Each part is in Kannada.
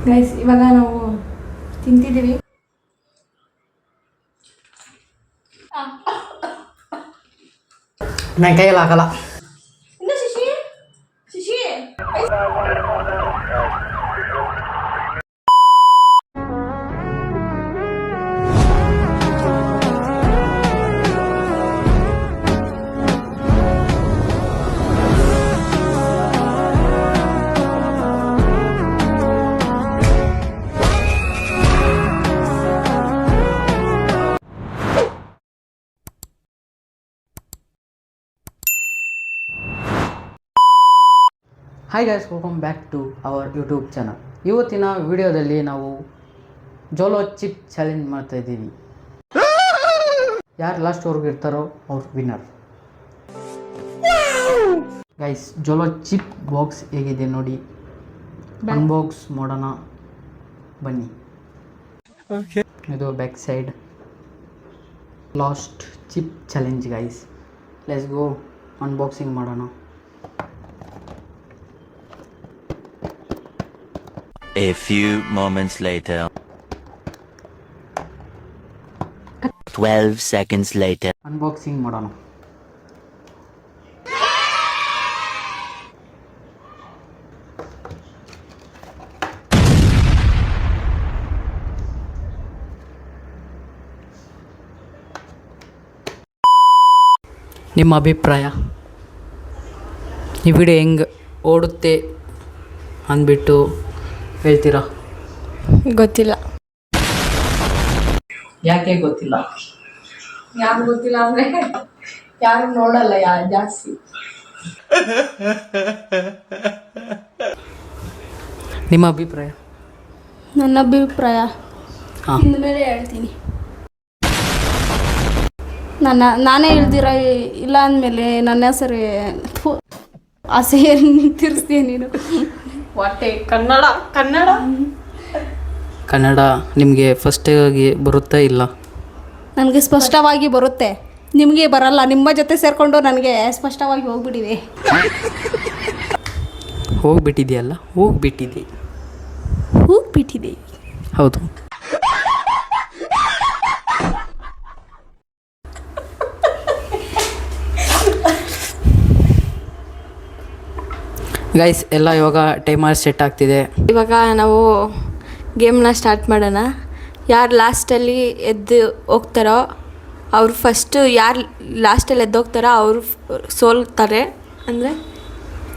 ಗೈಸ್ ಇವಾಗ ನಾವು ತಿಂತಿದ್ದೀವಿ. ನನ್ನ ಕೈಯಲ್ಲಿ ಆಗಲ್ಲ. ಇನ್ನು ಶಿಶಿ ಶಿಶಿ hi guys, welcome back to our YouTube channel. ಇವತ್ತಿನ ವಿಡಿಯೋದಲ್ಲಿ ನಾವು ಜೋಲೋ ಚಿಪ್ ಚಾಲೆಂಜ್ ಮಾಡ್ತಾ ಇದ್ದೀವಿ. ಯಾರು ಲಾಸ್ಟ್ವರೆಗೂ ಇರ್ತಾರೋ ಅವ್ರು winner. Guys, Jolo chip box ಹೇಗಿದೆ ನೋಡಿ, ಅನ್ಬಾಕ್ಸ್ ಮಾಡೋಣ ಬನ್ನಿ. ಇದು back side last chip challenge guys. Let's go unboxing ಮಾಡೋಣ. A few moments later. 12 seconds later. Unboxing ಮಾಡೋಣ. ನಿಮ್ಮ ಅಭಿಪ್ರಾಯ, ಈ ವಿಡಿಯೋ ಹೆಂಗೆ ಓಡುತ್ತೆ ಅಂದ್ಬಿಟ್ಟು ಹೇಳ್ತೀರಾ? ಗೊತ್ತಿಲ್ಲ. ಯಾಕೆ ಗೊತ್ತಿಲ್ಲ? ಯಾರು ಗೊತ್ತಿಲ್ಲ ಅಂದ್ರೆ ಯಾರು ನೋಡಲ್ಲ ಜಾಸ್ತಿ. ನಿಮ್ಮ ಅಭಿಪ್ರಾಯ? ನನ್ನ ಅಭಿಪ್ರಾಯ ಮೇಲೆ ಹೇಳ್ತೀನಿ. ನಾನೇ ಹೇಳ್ದಿರ ಇಲ್ಲ ಅಂದಮೇಲೆ ನನ್ನ ಹೆಸರು ಆಸೆ ತಿರ್ಸ್ತೀಯ ನೀನು. ಹೊಟ್ಟೆ ಕನ್ನಡ ಕನ್ನಡ ಕನ್ನಡ ನಿಮಗೆ ಫಸ್ಟಾಗಿ ಬರುತ್ತಾ? ಇಲ್ಲ, ನನಗೆ ಸ್ಪಷ್ಟವಾಗಿ ಬರುತ್ತೆ, ನಿಮಗೆ ಬರಲ್ಲ. ನಿಮ್ಮ ಜೊತೆ ಸೇರಿಕೊಂಡು ನನಗೆ ಸ್ಪಷ್ಟವಾಗಿ ಹೋಗ್ಬಿಟ್ಟಿದೆ. ಹೋಗ್ಬಿಟ್ಟಿದೆಯಲ್ಲ? ಹೋಗ್ಬಿಟ್ಟಿದೆ. ಹೌದು. ಗೈಸ್ ಎಲ್ಲ ಇವಾಗ ಟೈಮರ್ ಸೆಟ್ ಆಗ್ತಿದೆ. ಇವಾಗ ನಾವು ಗೇಮ್ನ ಸ್ಟಾರ್ಟ್ ಮಾಡೋಣ. ಯಾರು ಲಾಸ್ಟಲ್ಲಿ ಎದ್ದು ಹೋಗ್ತಾರೋ ಅವರು ಫಸ್ಟು, ಯಾರು ಲಾಸ್ಟಲ್ಲಿ ಎದ್ದು ಹೋಗ್ತಾರೋ ಅವರು ಸೋಲ್ತಾರೆ. ಅಂದರೆ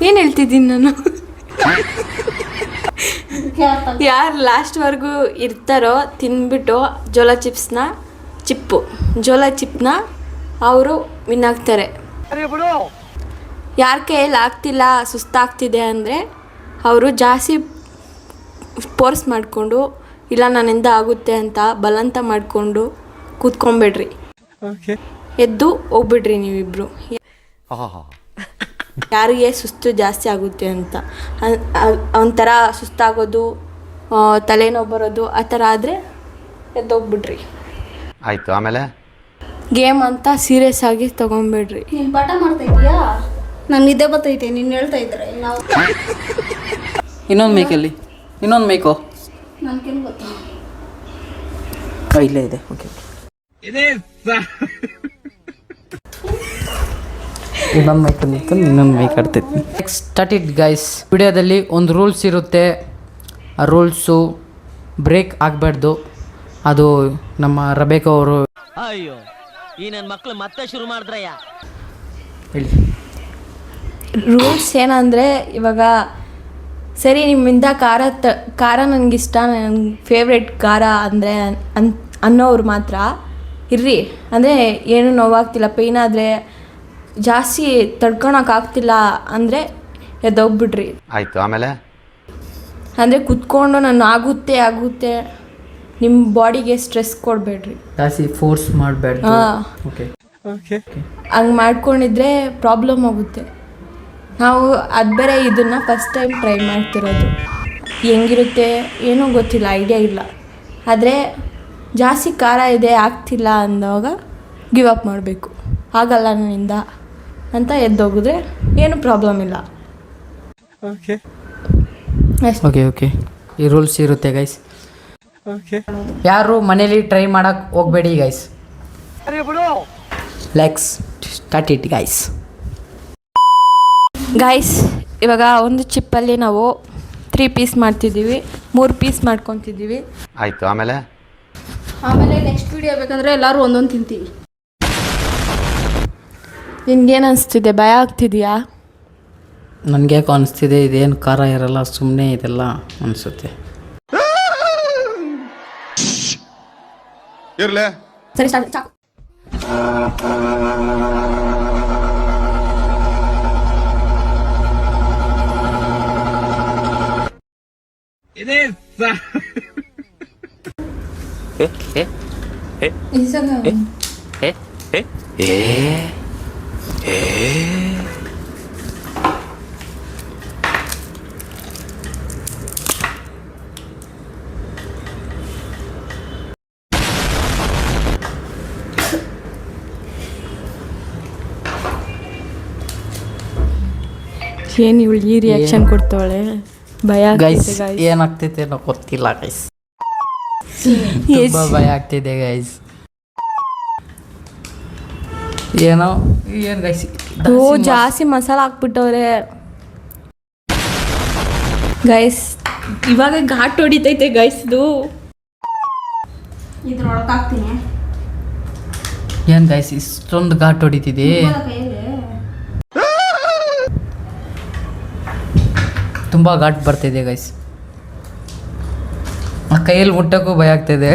ಏನು ಹೇಳ್ತಿದ್ದೀನಿ ನಾನು? ಯಾರು ಲಾಸ್ಟ್ವರೆಗೂ ಇರ್ತಾರೋ ತಿಂದ್ಬಿಟ್ಟು ಜೋಲೋ ಚಿಪ್ನ ಅವರು ವಿನ್ ಆಗ್ತಾರೆ. ಯಾರ ಕೈಯಲ್ಲಿ ಆಗ್ತಿಲ್ಲ, ಸುಸ್ತಾಗ್ತಿದೆ ಅಂದರೆ ಅವರು ಜಾಸ್ತಿ ಫೋರ್ಸ್ ಮಾಡಿಕೊಂಡು, ಇಲ್ಲ ನನ್ನಿಂದ ಆಗುತ್ತೆ ಅಂತ ಬಲವಂತ ಮಾಡಿಕೊಂಡು ಕೂತ್ಕೊಂಬಿಡ್ರಿ. ಎದ್ದು ಹೋಗ್ಬಿಡ್ರಿ ನೀವಿಬ್ಬರು. ಯಾರಿಗೆ ಸುಸ್ತು ಜಾಸ್ತಿ ಆಗುತ್ತೆ ಅಂತ, ಒಂಥರ ಸುಸ್ತಾಗೋದು, ತಲೆನೋವು ಬರೋದು ಆ ಥರ ಆದರೆ ಎದ್ದೋಗ್ಬಿಡ್ರಿ. ಆಯಿತು. ಆಮೇಲೆ ಗೇಮ್ ಅಂತ ಸೀರಿಯಸ್ ಆಗಿ ತೊಗೊಂಬಿಡ್ರಿ. ನೀನು ಪಾಠ ಮಾಡ್ತಾ ಇದೀಯಾ? ನಾನು ನಿದ್ದೆ ಬರ್ತೈತೆ, ನೀನು ಹೇಳ್ತಾ ಇದ್ರೆ ನಾವು ಇನ್ನೊಂದು ಮೈಕಲ್ಲಿ ಇನ್ನೊಂದು ಮೈಕೋ ನನಗೇನು ಗೊತ್ತಾ? ಇಲ್ಲೇ ಇದೆ. ಓಕೆ, ಇನ್ನೊಂದು ಮೈಕ್ ನಿಂತು ಇನ್ನೊಂದು ಮೈಕ್ ಆಡ್ತೈತಿ. Start it guys. ವಿಡಿಯೋದಲ್ಲಿ ಒಂದು ರೂಲ್ಸ್ ಇರುತ್ತೆ. ಆ ರೂಲ್ಸು ಬ್ರೇಕ್ ಆಗಬಾರ್ದು. ಅದು ನಮ್ಮ ರಬೇಕ ಅವರು. ಅಯ್ಯೋ, ಈ ನನ್ನ ಮಕ್ಕಳು ಮತ್ತೆ ಶುರು ಮಾಡಿದ್ರಯ್ಯ. ಹೇಳಿ. ರೂಲ್ಸ್ ಏನಂದರೆ, ಇವಾಗ ಸರಿ ನಿಮ್ಮಿಂದ ಖಾರ ನನಗಿಷ್ಟ, ನನ್ನ ಫೇವ್ರೆಟ್ ಖಾರ ಅಂದರೆ ಅನ್ನೋರು ಮಾತ್ರ ಇರ್ರಿ. ಅಂದರೆ ಏನು ನೋವಾಗ್ತಿಲ್ಲ, ಪೇಯ್ನ್ ಆದರೆ ಜಾಸ್ತಿ ತಡ್ಕೊಳಕ್ಕಾಗ್ತಿಲ್ಲ ಅಂದರೆ ಎದ್ದೋಗ್ಬಿಡ್ರಿ. ಆಯಿತು. ಆಮೇಲೆ ಅಂದರೆ ಕುತ್ಕೊಂಡು ನಾನು ಆಗುತ್ತೆ ನಿಮ್ಮ ಬಾಡಿಗೆ ಸ್ಟ್ರೆಸ್ ಕೊಡಬೇಡ್ರಿ, ಜಾಸ್ತಿ ಫೋರ್ಸ್ ಮಾಡಬೇಡ್ರಿ. ಹಾಂ, ಹಂಗೆ ಮಾಡ್ಕೊಂಡಿದ್ರೆ ಪ್ರಾಬ್ಲಮ್ ಆಗುತ್ತೆ. ನಾವು ಅದು ಬೇರೆ ಇದನ್ನು ಫಸ್ಟ್ ಟೈಮ್ ಟ್ರೈ ಮಾಡ್ತಿರೋದು, ಹೆಂಗಿರುತ್ತೆ ಏನೂ ಗೊತ್ತಿಲ್ಲ, ಐಡಿಯಾ ಇಲ್ಲ. ಆದರೆ ಜಾಸ್ತಿ ಖಾರ ಇದೆ ಆಗ್ತಿಲ್ಲ ಅಂದಾಗ ಗಿವ್ ಅಪ್ ಮಾಡಬೇಕು. ಆಗಲ್ಲ ನನ್ನಿಂದ ಅಂತ ಎದ್ದೋಗಿದ್ರೆ ಏನು ಪ್ರಾಬ್ಲಮ್ ಇಲ್ಲ. ಓಕೆ. ಈ ರೂಲ್ಸ್ ಇರುತ್ತೆ ಗೈಸ್. ಯಾರು ಮನೇಲಿ ಟ್ರೈ ಮಾಡಕ್ಕೆ ಹೋಗಬೇಡಿ guys. Let's start it guys. Guys ಇವಾಗ ಒಂದು ಚಿಪ್ಪಲ್ಲಿ ನಾವು 3 ಪೀಸ್ ಮಾಡ್ತಿದ್ದೀವಿ, 3 ಪೀಸ್ ಮಾಡ್ಕೊತಿದ್ದೀವಿ. ಆಯ್ತು ಆಮೇಲೆ ಆಮೇಲೆ ನೆಕ್ಸ್ಟ್ ವಿಡಿಯೋ ಬೇಕಂದ್ರೆ ಎಲ್ಲರೂ ಒಂದೊಂದು ತಿಂತೀವಿ. ನಿನ್ಗೇನು ಅನಿಸ್ತಿದೆ? ಭಯ ಆಗ್ತಿದೆಯಾ? ನನಗೆ ಯಾಕೋ ಅನಿಸ್ತಿದೆ ಇದೇನು ಖಾರ ಇರಲ್ಲ, ಸುಮ್ಮನೆ ಇದೆಲ್ಲ ಅನಿಸುತ್ತೆ. ಸರಿ ಸ್ಟಾರ್ಟ್ ಸಾಕು. ಏನು ಇವಳು ಈ ರಿಯಾಕ್ಷನ್ ಕೊಡ್ತಾವಳೆ? ಭಯ ಗೈಸ್ ಆಗ್ತಿದೆ guys. ಏನಾಗ್ತೈತೆ ಅನ್ನೋ ಗೊತ್ತಿಲ್ಲ ಗೈಸ್. ತುಂಬ ಭಯ ಆಗ್ತಿದೆ ಗೈಸ್. ಏನೋ ಏನು ಗೈಸ್, ಓ ಜಾಸ್ತಿ ಮಸಾಲ ಹಾಕ್ಬಿಟ್ಟವ್ರೆ ಗೈಸ್. ಇವಾಗ ಘಾಟ್ ಹೊಡಿತೈತೆ ಗೈಸ್ ಇದು. ಇದ್ರೊಳಗೆ ಹಾಕ್ತೀನಿ. ಏನು ಗೈಸ್ ಇಷ್ಟೊಂದು ಘಾಟ್ ಹೊಡಿತಿದೆ? ತುಂಬ ಘಾಟ್ ಬರ್ತಿದೆ ಗೈಸ್. ಆ ಕೈಯಲ್ಲಿ ಮುಟ್ಟಕ್ಕೂ ಭಯ ಆಗ್ತಿದೆ.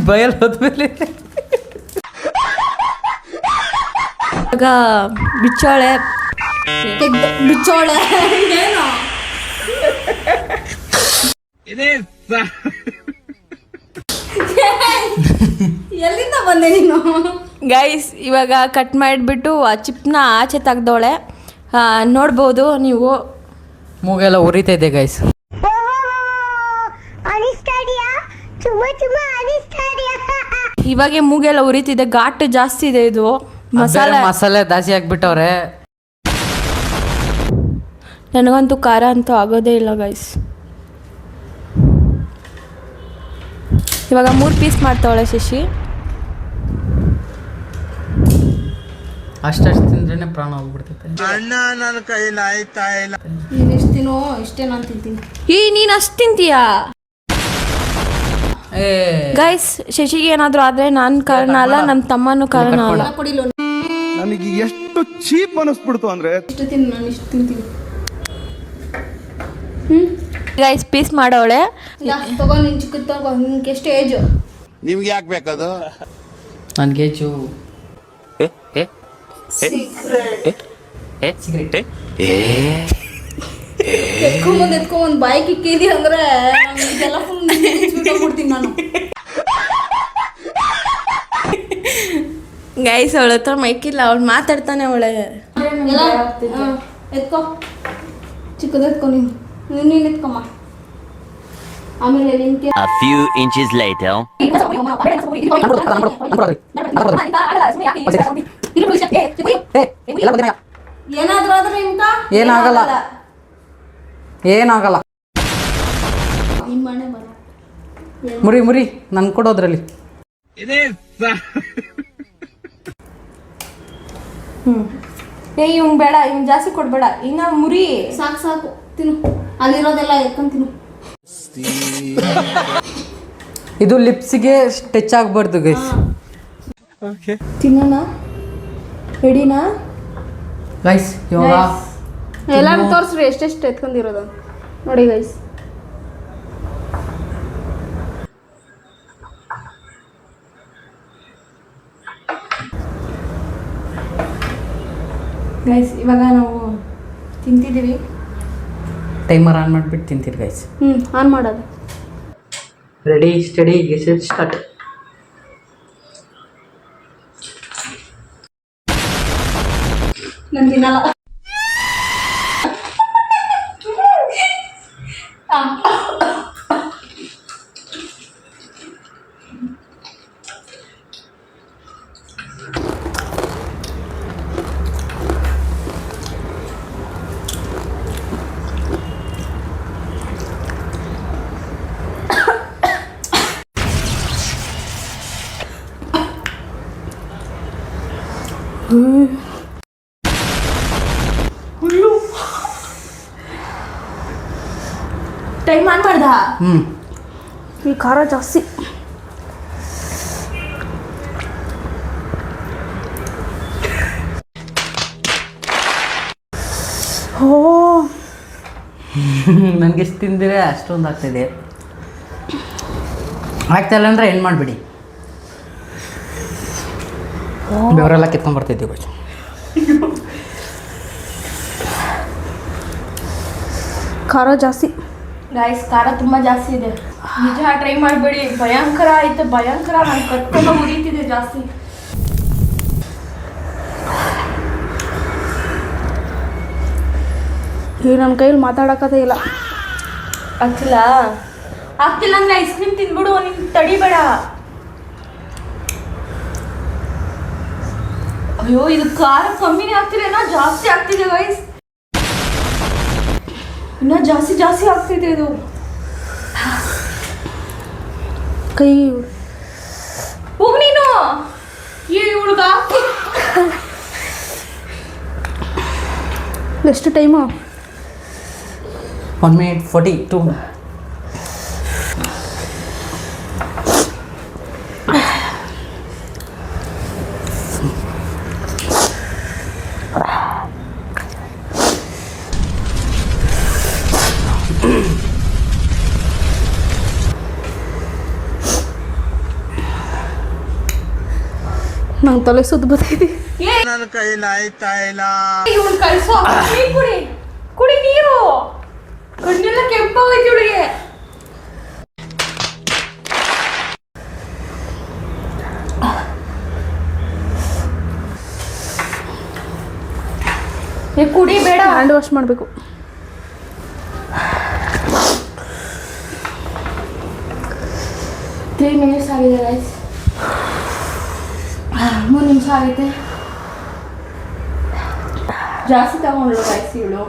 ಬಯಲ್ ಹೋದ್ಮೇಲೆ ಇವಾಗ ಬಿಚ್ಚೋಳೆ ಬಿಚ್ಚೋಳೆ ಏನು ಎಲ್ಲಿಂದ ಬಂದೆ ನೀನು? ಗೈಸ್ ಇವಾಗ ಕಟ್ ಮಾಡಿಬಿಟ್ಟು ಆ ಚಿಪ್ನ ಆಚೆ ತೆಗ್ದವಳೆ, ನೋಡ್ಬೋದು ನೀವು. ಮೂಗೆಲ್ಲ ಉರಿತೈತೆ ಗೈಸ್. ಇವಾಗೆ ಮೂಗೆಲ್ಲ ಉರಿತಿದೆ, ಘಾಟ್ ಜಾಸ್ತಿ ಇದೆ ಇದು. ಮಸಾಲೆ ಜಾಸ್ತಿ ಹಾಕ್ಬಿಟ್ಟವ್ರೆ. ನನಗಂತೂ ಖಾರ ಅಂತೂ ಆಗೋದೇ ಇಲ್ಲ ಗೈಸ್. ಇವಾಗ 3 ಪೀಸ್ ಮಾಡ್ತಾವಳೆ ಶಶಿ. ಅಷ್ಟು ತಿಂದ್ರೇನೆ ಪ್ರಾಣ ಹೋಗ್ಬಿಡ್ತೈತೆ. ನೀನು ಎಷ್ಟು ತಿನ್ನೋ ಇಷ್ಟೇ ನಾನು ತಿಂತೀನಿ. ನೀನು ಅಷ್ಟು ತಿಂತೀಯಾ? ಗೈಸ್ ಶಶಿಗೆ ಏನಾದರೂ ಆದರೆ ನಾನು ಕಾರಣ ಅಲ್ಲ, ನಮ್ಮ ತಮ್ಮನೂ ಕಾರಣ ಅಲ್ಲ. ಕೊಡಿಲ್ಲ ನನಗೆ ಎಷ್ಟು ಚೀಪ್ ಅನಿಸ್ಬಿಡ್ತು ಅಂದ್ರೆ ಇಷ್ಟು ತಿನ್ನು, ನಾನು ಇಷ್ಟು ತಿಂತೀನಿ. ಗೈಸ್ ಪೀಸ್ ಮಾಡವಳೆ. ತಗೋ ನಿನ್ ಚಿಕ್ಕದ್ ತಗೋ. ನಿನ್ಗೆ ಎಷ್ಟು ಏಜು? ನಿಮ್ಗೆ ಯಾಕೆ ಬೇಕದು? ನನಗೆ ಚೂ ಎತ್ಕೊಂಬಂದು ಬಾಯಿಗೆ ಇಕ್ಕಿದಿ ಅಂದ್ರೆ ಇದೆಲ್ಲ ಫುಲ್ ಬಿಡ್ತೀನಿ ನಾನು. ಗೈಸ್ ಅವಳ ಹತ್ರ ಮೈಕಿಲ್ಲ, ಅವಳು ಮಾತಾಡ್ತಾನೆ ಅವಳೆ. ಎತ್ಕೋ, ಚಿಕ್ಕದ ಎತ್ಕೊ. ನೀನು ಎತ್ಕೊಮ್ಮ. ಆಮೇಲೆ ನಿನ್ಗೆ A few inches later. ಏನಾದ್ರೂ ಆದ್ರೆ ಏನಾಗಲ್ಲ. ನಿಮ್ಮ ಮನೆ ಬರ. ಮುರಿ ನನ್ ಕೊಡೋದ್ರಲ್ಲಿ. ಇವಂಗ್ ಬೇಡ, ಇವಂಗ್ ಜಾಸ್ತಿ ಕೊಡ್ಬೇಡ. ಇನ್ನ ಮುರಿ ಸಾಕು ತಿನ್ನು. ಅಲ್ಲಿರೋದೆಲ್ಲ ಎತ್ಕೊಂಡ್ ತಿನ್ನು. ಇದು ಲಿಪ್ಸ್ಗೆ ಟಚ್ ಆಗ್ಬಾರ್ದು ಗೈಸ್. ತಿನ್ನೋಣ, ರೆಡಿನಾ ಗೈಸ್? ಇವಾಗ ಎಲ್ಲಾರು ತೋರಿಸ್ರಿ ಎಷ್ಟೆಷ್ಟು ಎತ್ಕೊಂಡಿರೋದು ನೋಡಿ ಗೈಸ್. ಗೈಸ್ ಇವಾಗ ನಾವು ತಿಂತಿದ್ದೀವಿ. ಟೈಮರ್ ಆನ್ ಮಾಡಿಬಿಟ್ಟು ತಿಂತೀರಿ ಗೈಸ್. ಆನ್ ಮಾಡೋದು. Ready study guess start. ನಾನು ತಿನ್ನಲ್ಲ. ಟೈಮ್ ಮಾಡ್ಬಾರ್ದ? ಈ ಖಾರ ಜಾಸ್ತಿ. ಓ ನನಗೆ ಎಷ್ಟು ತಿಂದಿರೆ ಅಷ್ಟೊಂದು ಆಗ್ತಿದೆ. ಆಗ್ತಾಯಿಲ್ಲ ಅಂದರೆ ಏನು ಮಾಡಿಬಿಡಿ, ಬೆವರೆಲ್ಲ ಕಿತ್ಕೊಂಡ್ಬರ್ತಿದ್ದೀವಿ ಬಚ್ಚ. ಖಾರ ಜಾಸ್ತಿ ಗೈಸ್, ಖಾರ ತುಂಬ ಜಾಸ್ತಿ ಇದೆ. ನಿಜ ಟ್ರೈ ಮಾಡಬೇಡಿ, ಭಯಂಕರ ಆಯ್ತು, ಭಯಂಕರ. ನಾನು ಕತ್ಕೊಂಡು ಉರಿತಿದೆ ಜಾಸ್ತಿ. ಈ ನನ್ನ ಕೈಯಲ್ಲಿ ಮಾತಾಡೋಕ್ಕದೇ ಇಲ್ಲ. ಆಗ್ತಿಲ್ಲ ಅಂದರೆ ಐಸ್ ಕ್ರೀಮ್ ತಿನ್ಬಿಡು, ನಿಂಗೆ ತಡಿಬೇಡ. ಅಯ್ಯೋ, ಇದು ಖಾರ ಕಮ್ಮಿನೇ ಆಗ್ತಿಲ್ಲ, ಜಾಸ್ತಿ ಆಗ್ತಿದೆ ಗೈಸ್. ಇನ್ನೂ ಜಾಸ್ತಿ ಆಗ್ತಿದೆ ಇದು. ಕೈ ಹೋಗ್ ನೀನು. ಹುಡುಗ ಎಷ್ಟು ಟೈಮು? 1 minute 42. ನಂಗೆ ತಲೆ ಸುದ್ದು ಬರ್ತೈತಿ. ಇವಳು ಕಳ್ಸೋ, ನೀರು ಕುಡಿ ನೀರು. ಕಣ್ಣೆಲ್ಲ ಕೆಂಪಾಗೈತಿ ಇವಳಿಗೆ. ಕುಡಿ ಬೇಡ, ಹ್ಯಾಂಡ್ ವಾಶ್ ಮಾಡಬೇಕು. 3 minutes ಆಗಿದೆ ಗೈಸ್. 3 ನಿಮಿಷ ಆಗೈತೆ. ಜಾಸ್ತಿ ತಗೊಂಡ್ಲು ಗೈಸ್ ಇವಳು.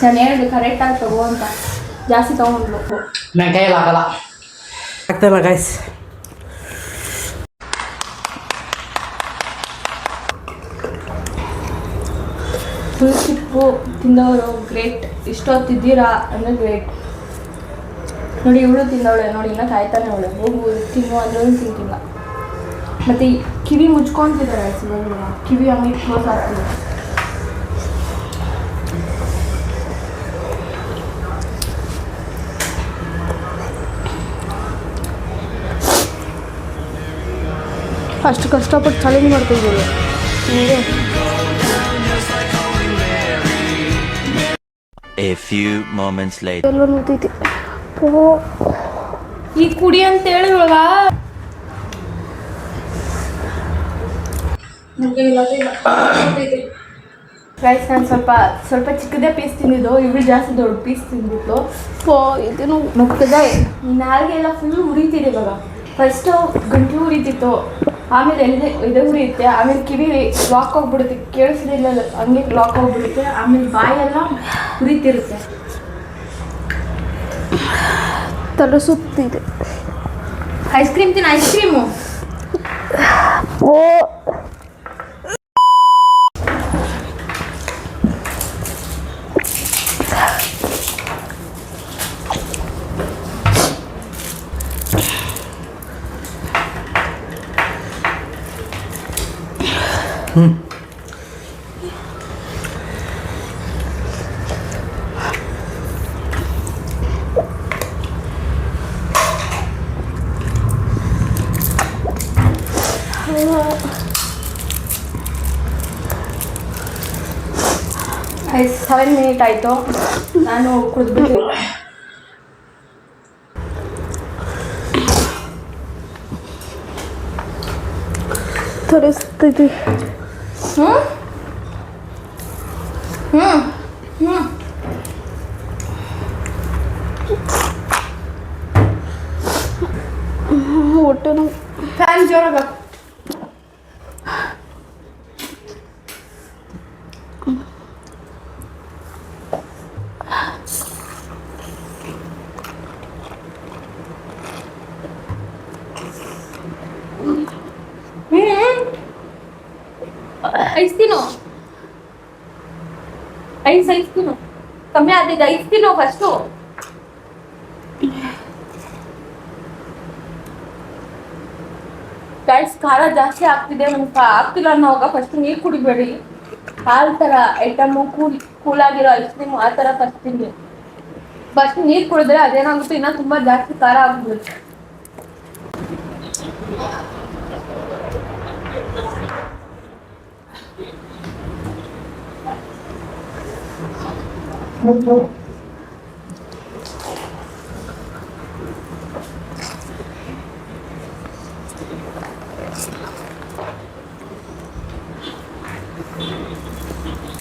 ನಾನು ಹೇಳಿದೆ ಕರೆಕ್ಟಾಗಿ ತಗೋ ಅಂತ, ಜಾಸ್ತಿ ತಗೊಂಡ್ಲು. ನನ್ನ ಕೈಯಲ್ಲಿ ಆಗಲ್ಲ, ಆಗ್ತಾಯಿಲ್ಲ ಗೈಸ್. ಚಿಪ್ಪು ತಿಂದವರು ಗ್ರೇಟ್. ಇಷ್ಟೊತ್ತಿದ್ದೀರಾ ಅಂದರೆ ಗ್ರೇಟ್. ನೋಡಿ ಇವಳು ತಿಂದವಳೆ, ನೋಡಿ ಇನ್ನೂ ಕಾಯ್ತಾನೆ ಅವಳೆ. ಹೋಗು ತಿನ್ನು ಅಂದ್ರೂ ತಿಂತಿಲ್ಲ. ಮತ್ತು ಕಿವಿ ಮುಚ್ಕೊತಿದ್ದಾರೆ ಕಿವಿ ಹಂಗೆ ಕ್ಲೋಸ್ ಆಗ್ತಿದೆ. ಅಷ್ಟು ಕಷ್ಟಪಟ್ಟು ಚಾಲೆಂಜ್ ಮಾಡ್ತಿದ್ದೀವಿ. A few moments later. ಎಲ್ಲ ನೋಡ್ತೈತಿ. ಈ ಕುಡಿ ಅಂತ ಹೇಳಿ ಇವಾಗ ಗೈಸ್, ನಾನು ಸ್ವಲ್ಪ ಚಿಕ್ಕದೇ ಪೀಸ್ ತಿಂದಿದ್ದು, ಇವಳು ಜಾಸ್ತಿ ದೊಡ್ಡ ಪೀಸ್ ತಿಂದಿದ್ದು. ಇದೇನು ಮುಖದ ನಾಲ್ಗೆ ಎಲ್ಲ ಫುಲ್ ಉರಿತಿದೆ ಇವಾಗ. ಫಸ್ಟು ಗಂಟಲು ಉರಿತಿತ್ತು, ಆಮೇಲೆ ಎದೆ ಉರಿಯುತ್ತೆ, ಆಮೇಲೆ ಕಿವಿ ಲಾಕ್ ಹೋಗ್ಬಿಡುತ್ತೆ, ಕೇಳಿಸ್ಲಿಲ್ಲ ಹಂಗೆ ಲಾಕ್ ಹೋಗ್ಬಿಡುತ್ತೆ, ಆಮೇಲೆ ಬಾಯೆಲ್ಲ ಉರಿತಿರುತ್ತೆ. ತಲೆ ಸುತ್ತಿದೆ. ಐಸ್ ಕ್ರೀಮ್ ತಿನ್ನು, ಐಸ್ ಕ್ರೀಮು. ಓ ಐಸ್ 7 minutes ಆಯಿತು, ನಾನು ಕುಡಿದ್ಬಿಟ್ಟು. ತಲೆ ಸುತ್ತೈತಿ. ಹೊಟ್ಟೆ ನೋವು. ಫ್ಯಾನ್ ಜೋರಾಗ. ಐಸ್ ತಿನ್ನು. ಕಮ್ಮಿ ಆದಿದೆ, ಐಸ್ ತಿನ್ನು ಫಸ್ಟು. ಗೈಸ್ ಖಾರ ಜಾಸ್ತಿ ಆಗ್ತಿದೆ, ನಮ್ಗೆ ಆಗ್ತಿಲ್ಲ ಅನ್ನೋವಾಗ ಫಸ್ಟ್ ನೀರು ಕುಡಿಬೇಡಿ. ಹಾಲ್ ಥರ ಐಟಮು ಕೂಲಾಗಿರೋ ಐಸ್ ಕ್ರೀಮು ಆ ಥರ ಫಸ್ಟ್ ತಿನ್ನಿ. ಫಸ್ಟ್ ನೀರು ಕುಡಿದ್ರೆ ಅದೇನಾಗುತ್ತೆ, ಇನ್ನೂ ತುಂಬ ಜಾಸ್ತಿ ಖಾರ ಆಗ್ಬಿಡುತ್ತೆ.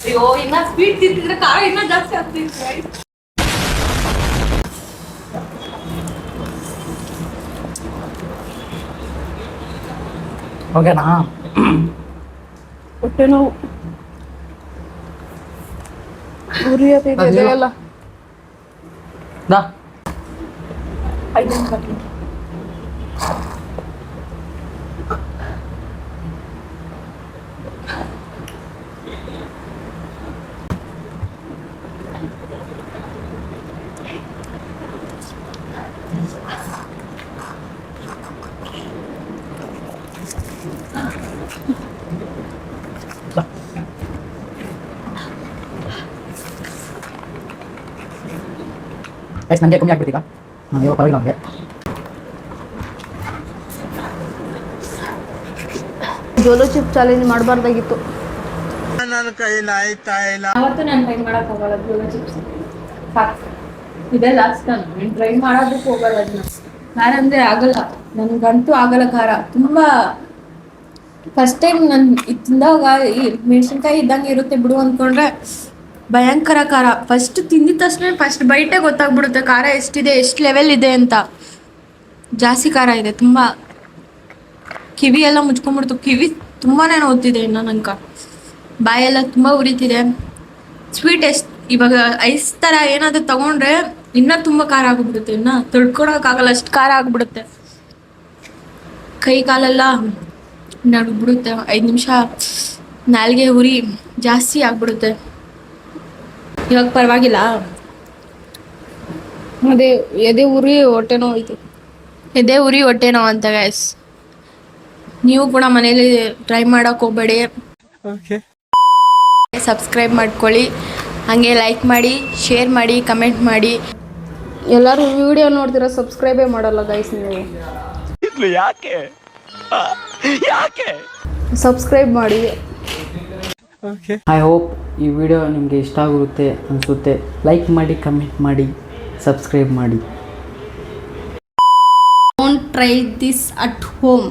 ಅಯ್ಯೋ, ಇನ್ನ ಸ್ವೀಟ್ ತಿಂತಿದ್ರೆ ಖಾರ ಇನ್ನೂ ಜಾಸ್ತಿ ಆಗ್ತಿದೆ. ಓಕೆನಾ? ಹೊಟ್ಟೆ ನೋವು ಉರಿಯತ್ತಿದೆ ಎಲ್ಲ. ದಾ ನನಗೆ ಕಮ್ಮಿ ಆಗ್ಬಿಡ್ತೀಗ. ಇವಾಗ ಪರವಾಗಿಲ್ಲ ನನಗೆ. Jolo chip challenge ಮಾಡಬಾರ್ದಾಗಿತ್ತು. ಅವತ್ತು ನಾನು ಟ್ರೈ ಮಾಡಕ್ ಹೋಗಲ್ಲ ಜೋಲೋ ಚಿಪ್ಸ್. ಸಾಕು, ಇದೇ ಲಾಸ್ಟ್ ನಾನು ಟ್ರೈ ಮಾಡೋದಕ್ಕೆ ಹೋಗಲ್ಲ ಅದನ್ನ. ಖಾರ ಅಂದರೆ ಆಗಲ್ಲ, ನನಗಂತೂ ಆಗಲ್ಲ ಖಾರ. ತುಂಬ ಫಸ್ಟ್ ಟೈಮ್ ನಾನು ತಿಂದಾಗ ಈ ಮೆಣಸಿನ್ಕಾಯಿ ಇದ್ದಂಗೆ ಇರುತ್ತೆ ಬಿಡು ಅಂದ್ಕೊಂಡ್ರೆ ಭಯಂಕರ ಖಾರ. ಫಸ್ಟ್ ತಿಂದಿದ ತಕ್ಷಣ ಫಸ್ಟ್ ಬೈಟೇ ಗೊತ್ತಾಗ್ಬಿಡುತ್ತೆ ಖಾರ ಎಷ್ಟಿದೆ, ಎಷ್ಟು ಲೆವೆಲ್ ಇದೆ ಅಂತ. ಜಾಸ್ತಿ ಖಾರ ಇದೆ ತುಂಬ. ಕಿವಿ ಎಲ್ಲ ಮುಚ್ಕೊಂಡ್ಬಿಡ್ತು, ಕಿವಿ ತುಂಬಾ ನೋಡ್ತಿದೆ ಇನ್ನು ನನಗೆ. ಬಾಯೆಲ್ಲ ತುಂಬ ಉರಿತಿದೆ. ಸ್ವೀಟ್ ಇವಾಗ ಐಸ್ ಥರ ಏನಾದರೂ ತೊಗೊಂಡ್ರೆ ಇನ್ನೂ ತುಂಬ ಖಾರ ಆಗಿಬಿಡುತ್ತೆ, ಇನ್ನು ತಡ್ಕೊಳಕ್ಕಾಗಲ್ಲ, ಅಷ್ಟು ಖಾರ ಆಗಿಬಿಡುತ್ತೆ. ಕೈ ಕಾಲೆಲ್ಲ ನಡ್ಬಿಡುತ್ತೆ. 5 ನಿಮಿಷ ನಾಲ್ಗೆ ಉರಿ ಜಾಸ್ತಿ ಆಗ್ಬಿಡುತ್ತೆ. ಇವಾಗ ಪರವಾಗಿಲ್ಲ. ಅದೇ ಎದೆ ಉರಿ ಹೊಟ್ಟೆ ನೋವು ಐತಿ. ಎದೆ ಉರಿ ಹೊಟ್ಟೆ ನೋವು ಅಂತ ಗೈಸ್. ನೀವು ಕೂಡ ಮನೇಲಿ ಟ್ರೈ ಮಾಡೋಕೆ ಹೋಗಬೇಡಿ. ಸಬ್ಸ್ಕ್ರೈಬ್ ಮಾಡ್ಕೊಳ್ಳಿ, ಹಾಗೆ ಲೈಕ್ ಮಾಡಿ, ಶೇರ್ ಮಾಡಿ, ಕಮೆಂಟ್ ಮಾಡಿ. ಎಲ್ಲರೂ ವಿಡಿಯೋ ನೋಡ್ತೀರಾ, ಸಬ್ಸ್ಕ್ರೈಬೇ ಮಾಡಲ್ಲ ಗೈಸ್ ನೀವು. ಯಾಕೆ ಸಬ್ಸ್ಕ್ರೈಬ್ ಮಾಡಿ. ಐ ಹೋಪ್ ಈ ವಿಡಿಯೋ ನಿಮಗೆ ಇಷ್ಟ ಆಗುತ್ತೆ ಅನಿಸುತ್ತೆ. ಲೈಕ್ ಮಾಡಿ, ಕಮೆಂಟ್ ಮಾಡಿ, ಸಬ್ಸ್ಕ್ರೈಬ್ ಮಾಡಿ. Don't try this at home.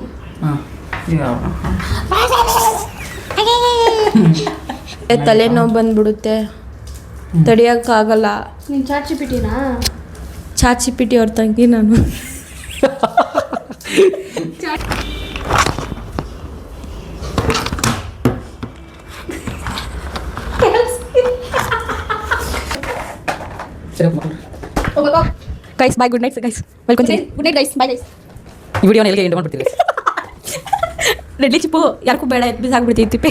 ತಲೆನೋವು ಬಂದ್ಬಿಡುತ್ತೆ, ತಡಿಯೋಕ್ಕಾಗಲ್ಲ. ನೀನು ಚಾಚಿ ಪಿಟಿನಾ? ಚಾಚಿ ಪಿಟಿ ಅವ್ರ ತಂಗಿ ನಾನು. Guys bye, good night guys. Welcome. Good night guys, bye guys. ಈ ವಿಡಿಯೋನ ಎಲ್ಲಿಗೆ ಎಂಡ್ ಮಾಡ್ಬಿಡ್ತೀವಿ. ರೆಡ್ಲಿ ಚಿಪ್ಪು ಯಾರಿಗೂ ಬೇಡ, ಎದ್ದು ಬಿಸಾಕ್ಬಿಡ್ತೀವಿ ತಿಪ್ಪೆ.